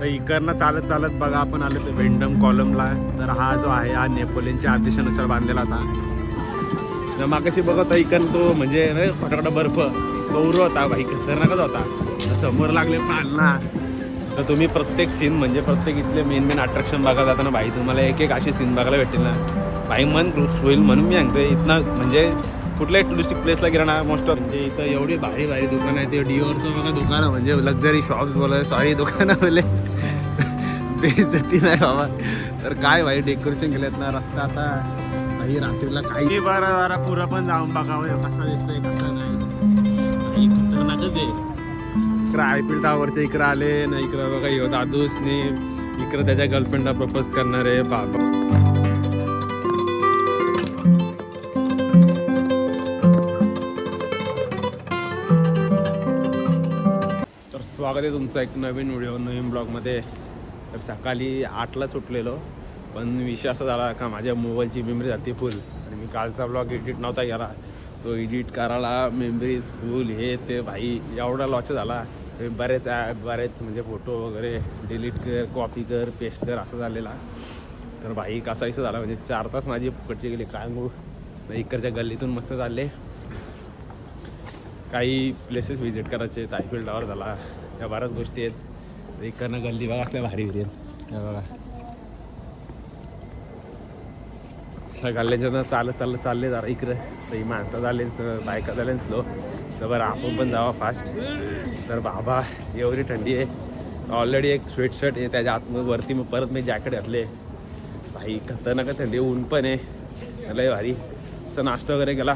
तर इकडनं चालत चालत बघा आपण आलो तर वेंडम कॉलमला. तर हा जो आहे हा नेपोलियनच्या आदेशानुसार बांधलेला होता. मागाशी बघत इकडनं तो म्हणजे फटाफट बर्फ गौरव होता भाई, खतरनाकच होता. समोर लागले पालना. तर तुम्ही प्रत्येक सीन म्हणजे प्रत्येक इथले मेन अट्रॅक्शन बघा जाताना भाई तुम्हाला एक एक अशी सीन बघायला भेटेल ना भाई, मन खुश होईल. म्हणून मी सांगतोय इथनं म्हणजे कुठल्याही टुरिस्टिक प्लेसला गेला ना मोस्ट ऑफ म्हणजे इथं एवढी भारी भारी दुकानं आहे. ते डिओरचं बघा दुकानं म्हणजे लक्झरी शॉप्स बोला सॉरी दुकानं बोले बेइज्जती नाही बाबा. तर काय भाई डेकोरेशन केलेत ना रस्ता. आता भाई रात्रीला काही बारा पुरा पण जाऊन बघावं कसा दिसतोय कसा नाही भाई, खतरनाकच आहे. इकडं आयफिल टावरच्या इकडं आले ना, इकडं बघा यो दादूसने इकडं त्याच्या गर्लफ्रेंडला प्रपोज करणार आहे बाबा. तर स्वागत आहे तुमचं एक नवीन व्हिडिओ नवीन ब्लॉगमध्ये. तर सकाळी 8ला सुटलेलो, पण विषय असा झाला का माझ्या मोबाईलची मेमरी जाते फुल आणि मी कालचा ब्लॉग एडिट नव्हता केला. तो एडिट करायला मेमरीज फुल हे ते भाई एवढा लॉस झाला. बरेच ॲप बरेच म्हणजे फोटो वगैरे डिलीट कर कॉपी कर पेस्ट कर असं झालेला. तर भाई कसा असं झाला म्हणजे 4 तास माझी फुकटची गेली काय मग. इकडच्या गल्लीतून मस्त चालले, काही प्लेसेस व्हिजिट करायचे. आयफिल टावर झाला, या बऱ्याच गोष्टी आहेत. इकडनं गल्ली बघा असल्या भारी भारी आहेत हे बघा. अशा गल्ल्यांच्या चालत चालले जरा इकडं. तर ही माणसं झाले बायका झाले स्लो. तर बरं आपण पण जावा फास्ट. तर बाबा एवढी थंडी आहे, ऑलरेडी एक स्वेटशर्ट आहे त्याच्या आतवरती मग परत मी जॅकेट घातले भाई. खतरनाक थंडी, ऊन पण आहे लय भारी. असं नाश्ता वगैरे केला.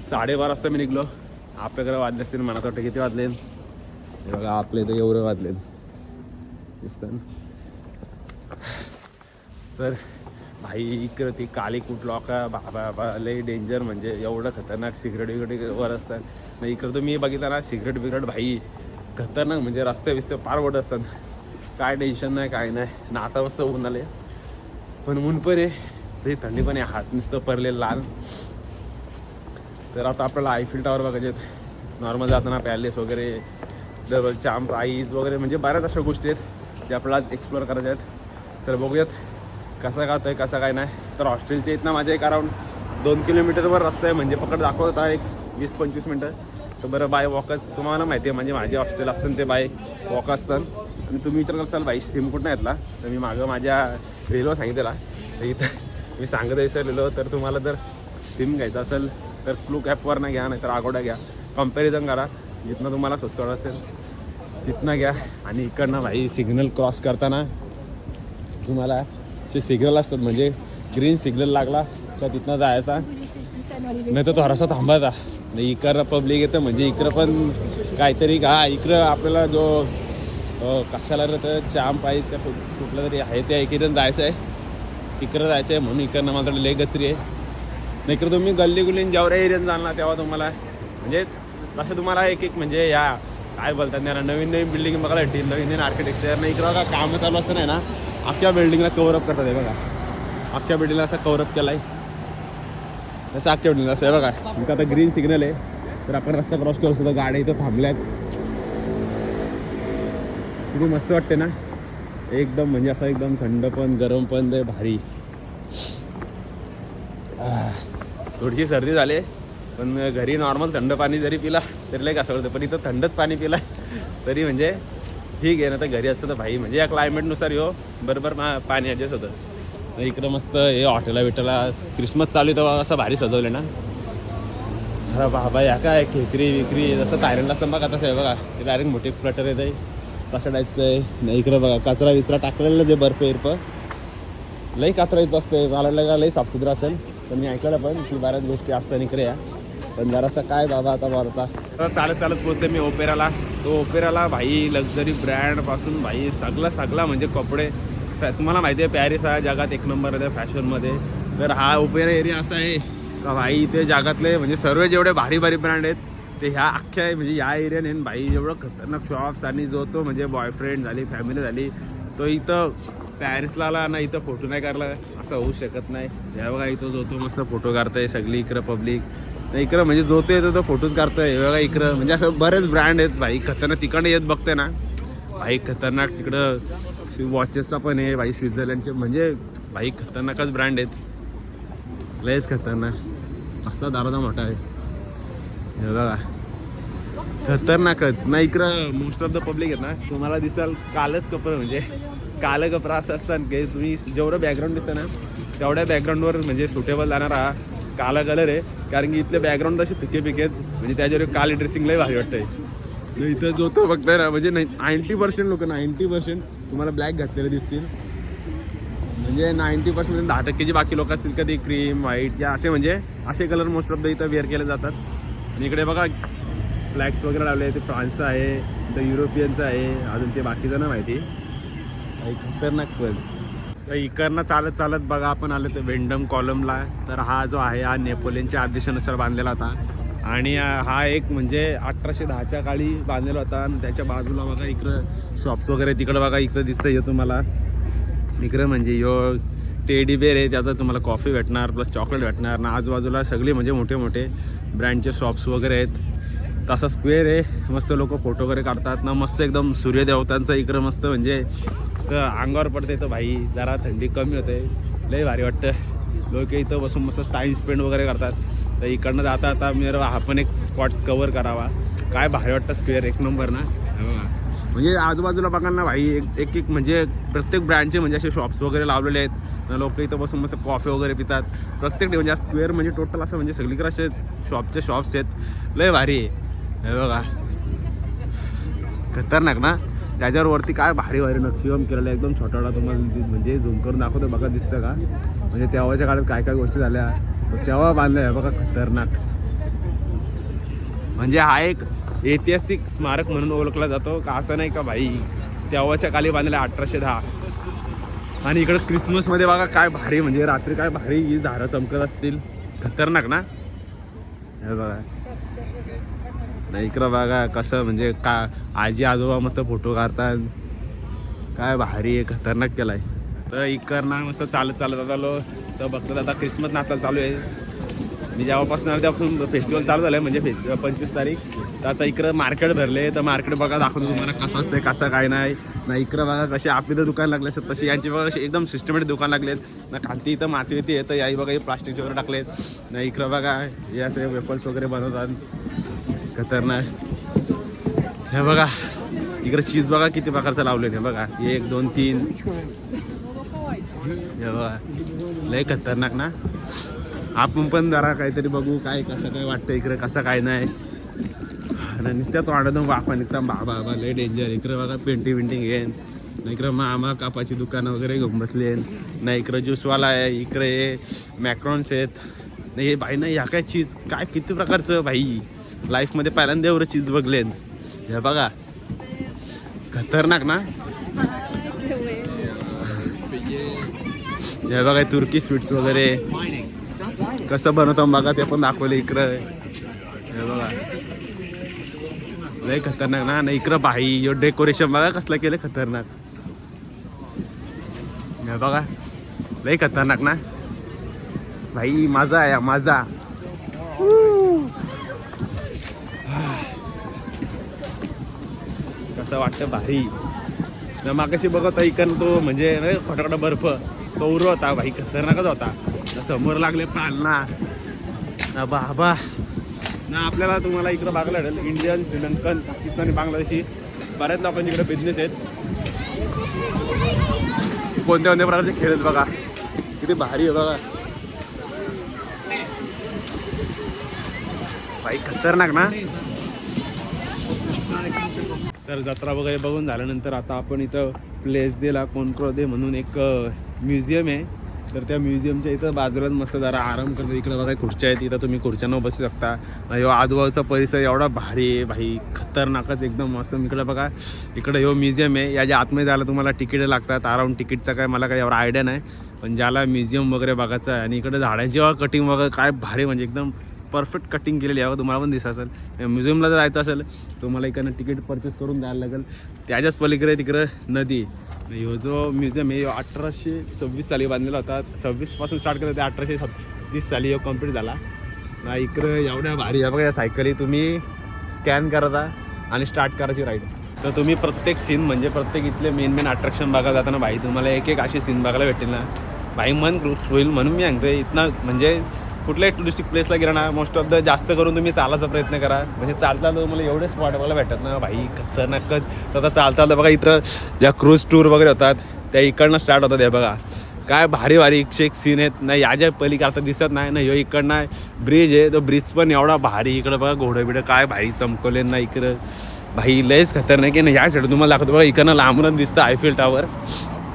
12:30 वाजता मी निघलो. आपल्याकडे वाजले असतील मला वाटतं किती वाजले हे बघा आपले तर एवढे वाजले दिसतं. तर भाई इकडं ती काली कुठला का बाबा लय डेंजर म्हणजे एवढं खतरनाक. सिगरेट बिगरेट वर असतात मग इकडं तुम्ही बघितला ना सिगरेट बिगरेट भाई खतरनाक म्हणजे रस्ते बिस्ते पार वड असतात. काय टेन्शन नाही काय नाही ना. आता मस्त ऊन आले पण ऊन पण आहे तरी थंडी पण आहे. हात नुसतं पडले लाल. तर आता आपल्याला आयफिल टावर बघायचे आहेत. नॉर्मल जाताना पॅलेस वगैरे डबल चाम प्राईज वगैरे म्हणजे बऱ्याच अशा गोष्टी आहेत ज्या आपल्याला आज एक्सप्लोअर करायच्या आहेत. तर बघूयात कसा गावतो आहे कसं काय नाही. तर हॉस्टेलच्या इथनं माझ्या एक अराऊंड 2 किलोमीटरवर रस्ता आहे म्हणजे पकड दाखवत होता एक 20-25 मिनटं. तर बरं बाय वॉकच तुम्हाला माहिती आहे म्हणजे माझे हॉस्टेल असतं ते बाय वॉक असतं. आणि तुम्ही विचार कराल बाई सिम कुठं नाही येतला तर मी मागं माझ्या रेल्वे सांगितलेला. तर इथं मी सांगत विसरलेलो. तर तुम्हाला जर सिम घ्यायचं असेल तर फ्लूक ॲपवर ना घ्या नाही तर आगोडा घ्या. कंपॅरिझन करा जिथनं तुम्हाला स्वस्त असेल तिथनं घ्या. आणि इकडनं भाई सिग्नल क्रॉस करताना तुम्हाला जे सिग्नल असतात म्हणजे ग्रीन सिग्नल लागला तर तिथनं जायचा नाही तर थोडासा थांबायचा. नाही इकडं पब्लिक येतं म्हणजे इकडं पण काहीतरी का इकडं आपल्याला जो कशाला तर चाम पाहिजे त्या कुठलं तरी आहे त्या एकीकडून जायचं आहे तिकडं जायचं आहे म्हणून इकडनं माझ्याकडे लय गचरी आहे. नाही इकडं तुम्ही गल्ली गुल्लीन जेवढ्या एरियात जाणार तेव्हा तुम्हाला म्हणजे कसं तुम्हाला एक एक म्हणजे या काय बोलतात ना नवीन बिल्डिंग बघायला भेटेल. नवीन आर्किटेक्चर नाही इकडं का कामं चालू असतं नाही ना अख्ख्या बिल्डिंगला कवरअप करतात आहे बघा. अख्ख्या बिल्डिंगला असं कवरअप केला आहे तसं अख्ख्या बिल्डिंगला असं आहे बघा. मग आता ग्रीन सिग्नल आहे तर आपण रस्ता क्रॉस करू सुद्धा गाड्या इथं थांबल्यात. किती मस्त वाटते ना एकदम म्हणजे असं एकदम थंड पण गरम पण ते भारी. थोडीशी सर्दी झाली पण घरी नॉर्मल थंड पाणी जरी पिला तरी लय कसं होतं पण इथं थंडच पाणी पिला तरी म्हणजे ठीक आहे ना. तर घरी असतं तर भाई म्हणजे या क्लायमेटनुसार हो बरोबर पाणी ॲडजस्ट होतं. इकडं मस्त हे हॉटेला बिटेला क्रिसमस चालू आहे तेव्हा असं भारी सजवलं ना. हा बाबा या काय खेकरी विक्री जसं थायलंडला असतं बघा तसं आहे बघा. ते डायरेक्ट मोठे फ्लटर येत आहे तसं टाईपचं आहे. नाही इकडं बघा कचरा विचरा टाकलेलं जे बर्फ लई कचरा येत असते मला का लई साफसुथरं असेल पण मी ऐकलं पण की बऱ्याच गोष्टी असतात इकडे या. पण जरासं काय बाबा आता भरता चालत पोचले मी ओपेराला. तो ओपेराला भाई लक्झरी ब्रँडपासून भाई सगळा म्हणजे कपडे तुम्हाला माहिती आहे पॅरिस हा जगात 1 नंबर आहे फॅशनमध्ये. तर हा ओपेरा एरिया असा आहे का भाई इथे जगातले म्हणजे सर्व जेवढे भारी ब्रँड आहेत ते ह्या अख्ख्या म्हणजे या एरियाने भाई एवढं खतरनाक शॉप्स. आणि जो तो म्हणजे बॉयफ्रेंड झाली फॅमिली झाली तो इथं पॅरिसला आला ना इथं फोटो नाही काढला असं होऊ शकत नाही. या बघा इथं जो तो मस्त फोटो काढतोय सगळी इकडं पब्लिक. इकडं म्हणजे जो तो येतो तो फोटोज काढतोय. हे बघा इकडं म्हणजे असं बरेच ब्रँड आहेत भाई खतरनाक. तिकडनं येत बघते ना भाई खतरनाक. तिकडं वॉचेसचा पण आहे भाई स्वित्झर्लंडचे, म्हणजे भाई खतरनाकच ब्रँड आहेत, लयच खतरनाक. असा दाराचा मोठा आहे हे बघा, खतरनाकच. नाही इकडं मोस्ट ऑफ द पब्लिक आहेत ना, तुम्हाला दिसाल कालच कपडे, म्हणजे कालं कपडा असं असतात की तुम्ही जेवढं बॅकग्राऊंड दिसतं ना तेवढ्या बॅकग्राऊंडवर म्हणजे सुटेबल जाणारा काला कलर आहे. कारण की इथले बॅकग्राऊंड तसे पिके आहेत, म्हणजे त्याच्यावर काली ड्रेसिंग लय भारी वाटतंय. इथं जो तो बघताय ना, म्हणजे 90% लोक 90% तुम्हाला ब्लॅक घातलेले दिसतील. म्हणजे 90% 10% जी बाकी लोक असतील कधी क्रीम व्हाईट या असे, म्हणजे असे कलर मोस्ट ऑफ द इथं वेअर केले जातात. आणि इकडे बघा फ्लॅग्स वगैरे लावले, ते फ्रान्सचं आहे, तर युरोपियनचं आहे, अजून ते बाकीचं ना माहिती. खतरनाक. पण तर इकडनं चालत चालत बघा आपण आलो ते वेंडम कॉलमला. तर हा जो आहे हा नेपोलियनच्या आदेशानुसार बांधलेला होता, आणि हा एक म्हणजे 1810च्या काळी बांधलेला होता. आणि त्याच्या बाजूला बघा इकडं शॉप्स वगैरे, तिकडं बघा इकडं दिसतं तुम्हाला. इकडं म्हणजे यो टेडी बेर आहे, त्याचं तुम्हाला कॉफी भेटणार प्लस चॉकलेट भेटणार ना. आजूबाजूला सगळे म्हणजे मोठे मोठे ब्रँडचे शॉप्स वगैरे आहेत. तसा स्क्वेअर आहे, मस्त लोक फोटो वगैरे काढतात ना, मस्त एकदम सूर्यदेवतांचं इकडं मस्त म्हणजे असं अंगावर पडते. तर भाई जरा थंडी कमी होते, लई भारी वाटतं. लोक इथं बसून मस्त टाईम स्पेंड वगैरे करतात. तर इकडनं जाता आता मी हा पण एक स्पॉट्स कवर करावा. काय भारी वाटतं, स्क्वेअर एक नंबर ना. म्हणजे आजूबाजूला बघा ना भाई, एक एक म्हणजे प्रत्येक ब्रँडचे म्हणजे असे शॉप्स वगैरे लावलेले आहेत. लोक इथं बसून मस्त कॉफी वगैरे पितात प्रत्येक डे. म्हणजे स्क्वेअर म्हणजे टोटल असं म्हणजे सगळीकडे असेच शॉप्स आहेत, लय भारी आहे हे बघा, खतरनाक ना. त्याच्यावरती काय भारी भारी नक्षीकाम केलेलं आहे, एकदम छोटा तुम्हाला म्हणजे झूम करून दाखवतो बघा, दिसतं का. म्हणजे तेव्हाच्या काळात काय काय गोष्टी झाल्या तेव्हा बांधल्या आहे बघा, खतरनाक. म्हणजे हा एक ऐतिहासिक स्मारक म्हणून ओळखला जातो का, असं नाही का भाई तेव्हाच्या काली बांधलेला 1810. आणि इकडं क्रिसमसमध्ये बघा काय भारी, म्हणजे रात्री काय भारी ही झाडं चमकत असतील, खतरनाक ना हे बघा. नाही इकडं बघा कसं म्हणजे का आजी आजोबा मस्त फोटो काढतात, काय भारी आहे, खतरनाक केलाय. तर इकडनं मस्त चालत चालत आलो तर बघतात आता क्रिसमस नाताळ चालू आहे. मी जेव्हापासून आलो तेव्हापासून फेस्टिवल चालू झालं आहे, म्हणजे 25 तारीख. तर आता इकडं मार्केट भरले, तर मार्केट बघा दाखवतो तुम्हाला कसं असतं कसं काय नाही ना. इकडं बघा कसे आपली तर दुकान लागले असतात तशी यांची बघा अशी एकदम सिस्टमॅटिक दुकान लागलेत ना. खालती इथं माती येते तर याही बघा हे प्लास्टिकचे वगैरे टाकलेत ना. इकडं बघा हे असे वेफल्स वगैरे बनवतात, खतरनाक. हे बघा इकडे चीज बघा किती प्रकारचं लावलेलं आहे बघा, 1 2 3 हे बघा, लय खतरनाक ना. आपण पण जरा काहीतरी बघू काय कसं काय वाटतं इकडे, कसं काय नाही. नुसत्या तोंडातून वापा निघता बाबा लय डेंजर. इकडे बघा पेंटिंग येईन ना, इकडं मामा कापाची दुकानं वगैरे घेऊन बसले ना. इकडं ज्यूसवाला आहे, इकडे मॅक्रॉन्स आहेत नाही. हे भाई नाही ह्या काय चीज काय किती प्रकारचं भाई, लाईफमध्ये पहिल्यांदा एवढं चीज बघलेन हे बघा, खतरनाक ना. हे बघा तुर्की स्वीट्स वगैरे कसं बनवतो बघा, ते पण दाखवले इकडं हे बघा, लय खतरनाक ना. नाही इकडं भाई डेकोरेशन बघा कसलं केलं, खतरनाक हे बघा, लय खतरनाक ना भाई. मजा आहे मजा. कसं वाटतं भाई ना. मागाशी बघत इकडं तो म्हणजे फटाकडा बर्फ तो उर होता भाई, खतरनाकच होता. समोर लागले पालना ना बाबा ना. आपल्याला तुम्हाला इकडं बघायला भेटेल इंडियन, श्रीलंकन, पाकिस्तानी, बांगलादेशी बऱ्याच लोकांची इकडे बिझनेस आहेत. कोणत्या कोणत्या प्रकारचे खेळ आहेत बघा, किती भारी आहे बघा भाई, खतरनाक ना. तर जत्रा वगैरे बघून झाल्यानंतर आता आपण इथं प्लेस देला कोणक्रोदे म्हणून एक म्युझियम आहे. तर त्या म्युझियमच्या इथं बाजूलाच मस्त जरा आराम करतो. इकडे बघा खुर्च्या आहेत, इथं तुम्ही खुर्च्यांवर बसू शकता. ह्यो आजूबाजूचा परिसर एवढा भारी आहे भाई, खतरनाकच एकदम मस्त. इकडे बघा इकडे ह्यो म्युझियम आहे, याच्या आतमध्ये जायला तुम्हाला तिकीट लागतात. अराऊंड तिकीटचा काय मला काही एवढा आयडिया नाही, पण ज्याला म्युझियम वगैरे बघायचं आहे. आणि इकडे झाडांची कटिंग वगैरे काय भारी, म्हणजे एकदम परफेक्ट कटिंग केलेली आहे, तुम्हाला पण दिसत असेल. म्युझियमला जर जायचं असेल तुम्हाला इकडनं तिकीट परचेस करून द्यायला लागेल. त्याच्याच पलीकडे तिकडं नदी. ह्यो जो म्युझियम आहे 1826 साली बांधलेला होता. 26 स्टार्ट केलं ते 1836 साली ह्यो कम्प्लीट झाला ना. इकडं एवढ्या भारी आहे बघा या सायकली, तुम्ही स्कॅन करता आणि स्टार्ट करायची राईड. तर तुम्ही प्रत्येक सीन म्हणजे प्रत्येक इथले मेन अट्रॅक्शन बघायला जाताना भाई तुम्हाला एक एक अशी सीन बघायला भेटेल ना भाई, मन खुश होईल. म्हणून मी सांगतोय इथनं म्हणजे कुठल्याही टुरिस्टिक प्लेसला गेला ना मोस्ट ऑफ द जास्त करून तुम्ही चालायचा प्रयत्न करा. म्हणजे चालता तुम्हाला एवढे स्पॉट बघायला भेटतात ना भाई खतरनाकच. तर आता चालता बघा इथं ज्या क्रूज टूर वगैरे होतात त्या इकडनं स्टार्ट होतात. हे बघा काय भारी भारी एकशे एक सीन आहेत ना. या ज्या पलीकडे आता दिसत नाही ना, ह्यो इकडनं ब्रिज आहे तो ब्रिज पण एवढा भारी. इकडं बघा घोडं बिडं काय भाई चमकवले ना इकडं भाई लयच खतरनाक आहे ना. या साईड तुम्हाला दाखवतो बघा इकडनं लांबूनच दिसतं आयफेल टावर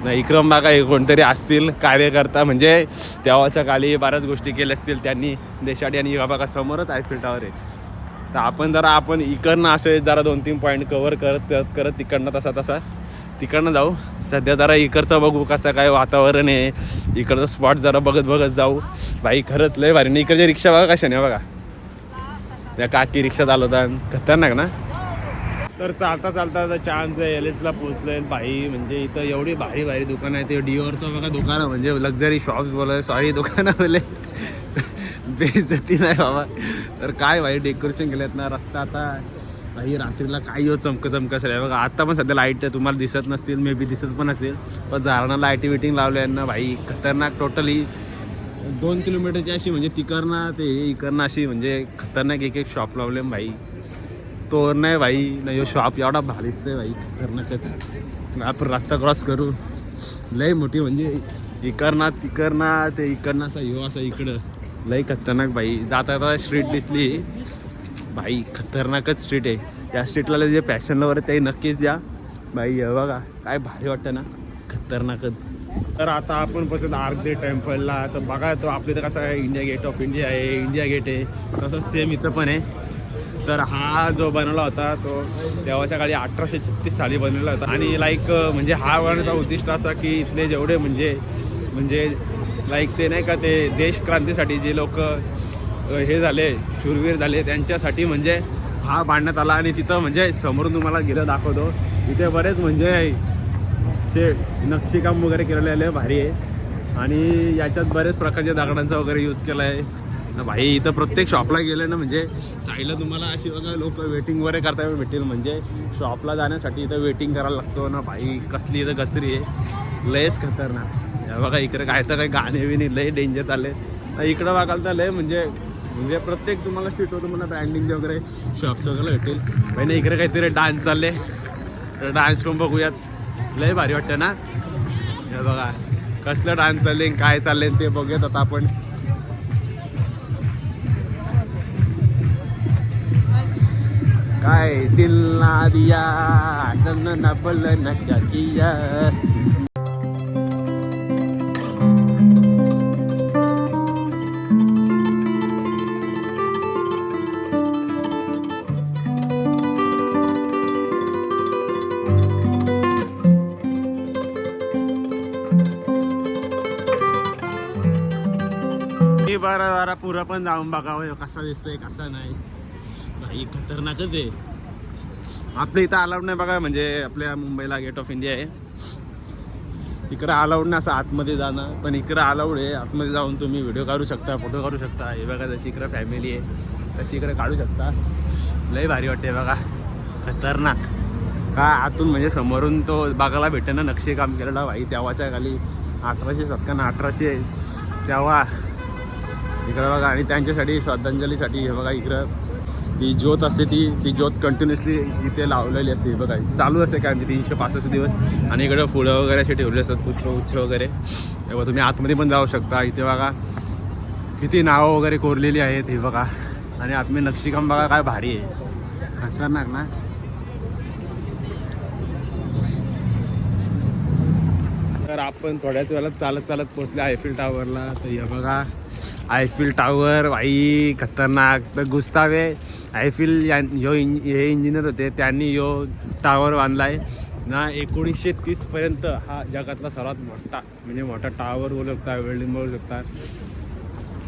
ना. इकडं बघा कोणतरी असतील कार्यकर्ता म्हणजे तेव्हाच्या काली बऱ्याच गोष्टी केल्या असतील त्यांनी देशासाठी. आणि बघा समोरच आयफेल टावर आहे. तर आपण इकडनं असे जरा 2-3 पॉईंट कवर करत तिकडनं तसा तिकडनं जाऊ. सध्या जरा इकडचं बघू कसं काय वातावरण आहे. इकडचं स्पॉट जरा बघत जाऊ भाई. खरंच लय भारी. इकडच्या रिक्षा बघा कशा नाही बघा. त्या काकी रिक्षा चालवतात खतरनाक ना. तर चालता चान्स LSला पोचलोय भाई. म्हणजे इथं एवढी भारी भारी दुकानं आहेत. ते डिओरचं बघा दुकानं म्हणजे लक्झरी शॉप्स बोला सॉरी दुकानं बोले बेइज्जती नाही बाबा. तर काय भाई डेकोरेशन केलेत ना. रस्ता आता भाई रात्रीला काही चमक असेल बघा. आता पण सध्या लाईट तुम्हाला दिसत नसतील, मे बी दिसत पण असेल. पण झाडांना लाईटी विटिंग लावल्या ना भाई खतरनाक. टोटली 2 किलोमीटरची अशी म्हणजे तिकडनं ते इकडनं अशी म्हणजे खतरनाक एक शॉप लावले भाई. तोर नाही भाई नाही ह्यो शॉप एवढा भारी दिसतोय भाई खतरनाकच. आपण रस्ता क्रॉस करू लय मोठी म्हणजे इकडनं ते इकडनं असा ह्यो असा इकडं लय खतरनाक भाई. जाता स्ट्रीट दिसली भाई खतरनाकच स्ट्रीट आहे. त्या स्ट्रीटला जे पॅशन लवर ते नक्कीच द्या भाई. हे बघा काय भारी वाटतं ना खतरनाकच. तर आता आपण पोहोचलो आर्गदे टेम्पलला. तर बघा तो आपल्या इथं कसं आहे इंडिया गेट ऑफ इंडिया आहे, इंडिया गेट आहे तसंच सेम इथं पण आहे. तर हा जो बनवला होता तो तेव्हाच्या काळी 1836 साली बनवला होता. आणि लाईक म्हणजे हा बनवण्याचा उद्दिष्ट असा की इथले जेवढे म्हणजे लाईक ते नाही का ते देशक्रांतीसाठी जे लोक हे झाले शूरवीर झाले त्यांच्यासाठी म्हणजे हा बांधण्यात आला. आणि तिथं म्हणजे समोरून तुम्हाला गेलं दाखवतो इथे बरेच म्हणजे ते नक्षीकाम वगैरे केलेले भारी आहे. आणि याच्यात बरेच प्रकारच्या दगडांचा वगैरे यूज केला आहे ना भाई. इथं प्रत्येक शॉपला गेले ना म्हणजे साईडला तुम्हाला अशी बघा लोक वेटिंग वगैरे करता भेटेल. म्हणजे शॉपला जाण्यासाठी इथं वेटिंग करायला लागतो ना भाई. कसली इथं गचरी आहे लयच खतरनाक. बघा इकडे काय तर काही गाणे बिणे लय डेंजर चालले. इकडं बघायला तर लय म्हणजे प्रत्येक तुम्हाला स्ट्रीटवर तुम्हाला ब्रँडिंगचे वगैरे शॉप्स वगैरे भेटेल भाई. ना इकडे काहीतरी डान्स चालले तर डान्स पण बघूयात लय भारी वाटतं ना. हे बघा कसलं डान्स चालले काय चालले ते बघूयात आता आपण. काय दिल ना दिया ना बल ना क्या किया. बारा पुरा पण जाऊन बघावं कसा दिसतोय कसा नाही भाई खतरनाकच आहे. आपल्या इथं अलाउड नाही बघा. म्हणजे आपल्या मुंबईला गेट ऑफ इंडिया आहे तिकडं अलाउड नाही असं आतमध्ये जाणं. पण इकडं अलाउड आहे. आतमध्ये जाऊन तुम्ही व्हिडिओ काढू शकता, फोटो काढू शकता. हे बघा जशी इकडं फॅमिली आहे तशी इकडे काढू शकता. लय भारी वाटते बघा खतरनाक. का आतून म्हणजे समोरून तो बघायला भेटे ना नक्षीकाम केलेला भाई तेव्हाच्या खाली 1897 तेव्हा इकडं बघा. आणि त्यांच्यासाठी श्रद्धांजलीसाठी हे बघा इकडं ती ज्योत असते ती ज्योत कंटिन्युअसली इथे लावलेली असते. बघा चालू असते काय म्हणजे 365 दिवस. आणि इकडं फुलं वगैरे असे ठेवले असतात पुष्पगुच्छ वगैरे. तेव्हा तुम्ही आतमध्ये पण जाऊ शकता. इथे बघा किती नावं वगैरे कोरलेली आहेत हे बघा. आणि आतमध्ये नक्षीकाम बघा काय भारी आहे खतरनाक ना. तर आपण थोड्याच वेळात चालत पोहोचले आयफेल टावरला. तर हे बघा आयफेल टावर भाई खतरनाक. तर गुस्तावे आयफेल हे इंजिनियर होते त्यांनी यो टावर बांधलाय ना. 1930 पर्यंत हा जगातला सर्वात मोठा टावर बोलू शकता, बिल्डिंग बोलू शकता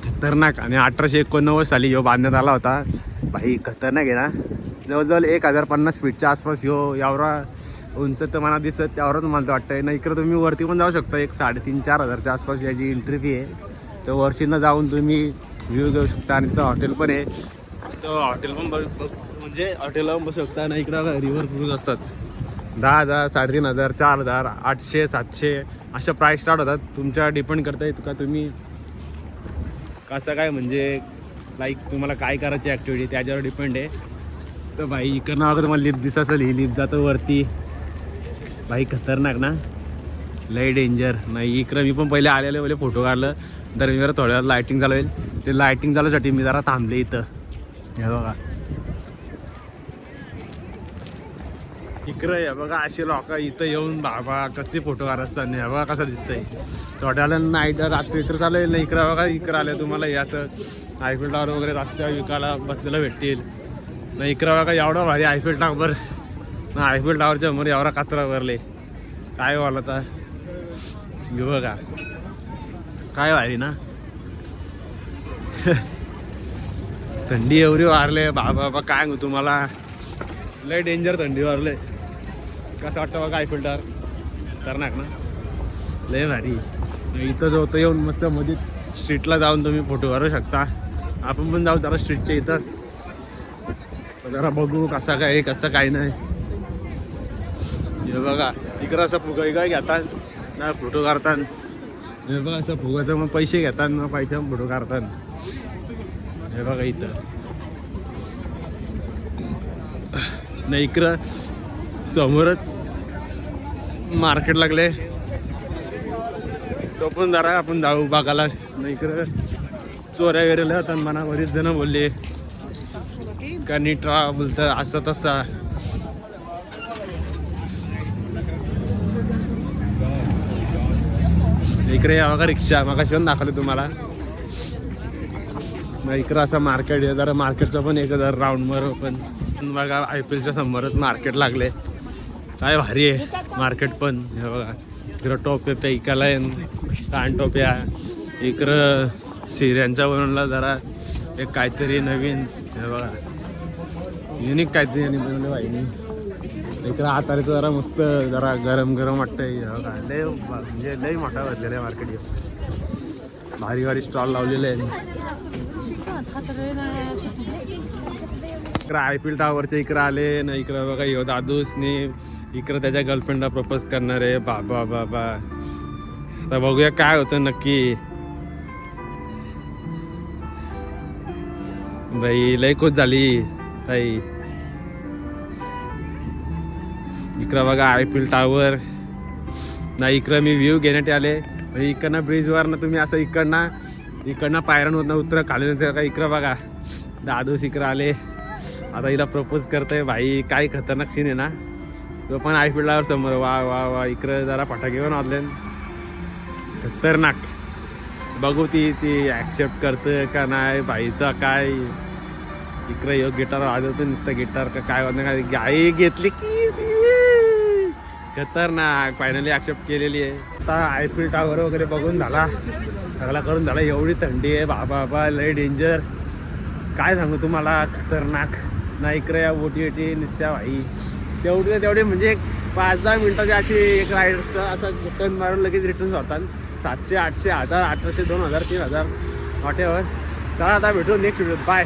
खतरनाक. आणि 1889 साली ह्यो बांधण्यात आला होता भाई खतरनाक आहे ना. जवळजवळ 1050 फीटच्या आसपास ह्यो एवढा उंच तर मला दिसत त्यावरच मला वाटतं ना. इकडं तुम्ही वरती पण जाऊ शकता. 3,500-4 हजारच्या आसपास याची एंट्री फी आहे. तर वरतीनं जाऊन तुम्ही व्ह्यू घेऊ शकता. आणि तिथं हॉटेल पण आहे. तर हॉटेल पण म्हणजे हॉटेलला पण बसू शकता. आणि इकडं रिव्हर क्रूज असतात 10,000 3,500 4,000 800 700 अशा प्राईस स्टार्ट होतात. तुमच्या डिपेंड करता येतं का तुम्ही कसं काय म्हणजे लाईक तुम्हाला काय करायची ॲक्टिव्हिटी त्याच्यावर डिपेंड आहे. तर भाई इकडनं अगं तुम्हाला लिफ्ट दिसत असेल, ही लिफ्ट जातं वरती. भाई खतरनाक ना, लय डेंजर. नाही इकडं मी पण पहिले आलेले पहिले फोटो काढलं, तर मी जरा थोड्या वेळात लायटिंग चालू होईल. ते लायटिंग झाल्यासाठी मी जरा थांबले इथं. हे बघा इकडं, हे बघा असे लोक इथं येऊन बाबा कसे फोटो काढत असताना. हे बघा कसं दिसतंय. थोड्या वेळाला नाईट रात्री इकडं चालू येईल ना. इकडं बघा इकडं आलं तुम्हाला हे असं आयफेल टावर वगैरे रस्त्यावर विकायला बसलेलं भेटतील ना. इकडं बघा एवढं भारी आयफेल टावर ना. आयफेल टावरच्या समोर एवढा कचरा भरले, काय बोला तर. हे बघा काय भारी ना. थंडी एवढी वारले बाबा बाबा काय सांगू तुम्हाला, लय डेंजर थंडी वारले. कसं वाटतं बघा आयफेल टावर, खतरनाक ना, लय भारी. इथं जो होतं येऊन मस्त मध्ये स्ट्रीटला जाऊन तुम्ही फोटो काढू शकता. आपण पण जाऊ जरा स्ट्रीटच्या इथं, जरा बघू कसं काय कसं काय नाही. हे बघा इकडं असं फुगा काय घेतात ना फोटो काढतात. हे बघा असं फुगाचं मग पैसे घेतात, मग पैसे फोटो काढतात. हे बघा इथं नाही इकडं समोरच मार्केट लागले, तो पण जरा आपण जाऊ बघायला. नाही इकडं चोऱ्या वेरेला होतात म्हणा, बरीच जण बोलले का नीट राहा बोलतं असं तसा. इकडे या बघा रिक्षा, मग शिवून दाखवलं तुम्हाला. इकडं असं मार्केट आहे, जरा मार्केटचं पण एक जर राऊंडवर पण बघा IPLच्या समोरच मार्केट लागले. काय भारी आहे मार्केट पण. हे बघा इकडं टोप्या पैकाला कान टोप्या. इकडं शिऱ्यांच्या बनवला जरा एक काहीतरी नवीन. हे बघा युनिक काहीतरी आणि बनवलं बाईनी. इकडं हाताला तर जरा मस्त जरा गरम गरम वाटतंय. हे बघा लय म्हणजे लय मोठा भरलेला आहे मार्केट. भारी भारी स्टॉल लावलेले आहे. इकडं IPL टावरच्या इकडं आले ना. इकडं बघा यो दादूसने इकडं त्याच्या गर्लफ्रेंडला प्रपोज करणार आहे. बाबा बाबा आता बघूया काय होतं नक्की. बाई लय खुश झाली ताई. इकडं बघा IPL टावर ना. इकडं मी व्ह्यू घेण्यात आले म्हणजे इकडनं ब्रिजवर ना तुम्ही असं इकडनं पायऱ्यांवरनं उतरा खाली का. इकडं बघा दादूस इकडं आले, आता हिला प्रपोज करतोय. भाई काय खतरनाक सीन आहे ना. तो पण IPL टावर समोर. वा वा वा. इकडं जरा फटाके पण वाजले, खतरनाक. बघू ती ॲक्सेप्ट करतं का नाही भाईचा काय. इकडं योग गिटार वाजवतो नुसतं गिटार का काय वाजणं काय. गाई घेतली की खतरनाक. फायनली ॲक्सेप्ट केलेली आहे. आता IPL टावर वगैरे बघून झाला, सगळा करून झाला. एवढी थंडी आहे बाबा बाबा लय डेंजर. काय सांगू तुम्हाला, खतरनाक ना. इकडे या बोटी नुसत्या भाई तेवढे म्हणजे 5-10 मिनिटाची अशी एक राईड असतं. असं टर्न मारून लगेच रिटर्न होतात. 700 800 1000 1800 2000 3000 वॉटेवर. चला आता भेटू नेक्स्ट व्हिडिओ. बाय.